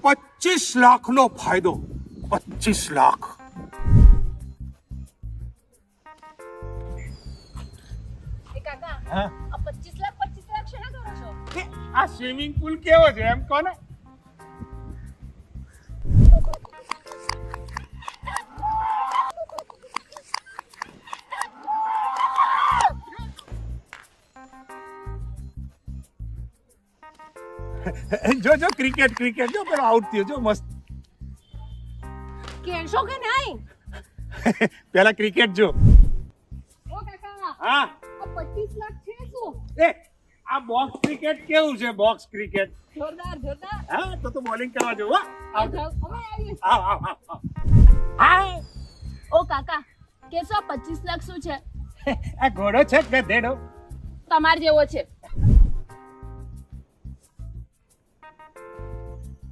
25 લાખનો ફાયદો. 25 લાખ. કાકા હા, આ 25 લાખ શેના કરો છો? આ સ્વિમિંગ પુલ કેવો છે એમ કોને? જો જો ક્રિકેટ ક્રિકેટ જો પેલો આઉટ થયો જો મસ્ત. કેશો કે નહીં? પેલા ક્રિકેટ જો. ઓ કાકા હા, આ 25 લાખ છે શું? એ આ બોક્સ ક્રિકેટ કેવું છે? Box cricket. જોરદાર. હા, તો બોલિંગ કરવા જો. હા, અમે આવીએ. હા. ઓ કાકા કેશો આ 25 લાખ શું છે? આ ઘોડો છે કે ગધેડો? તમાર જેવો છે.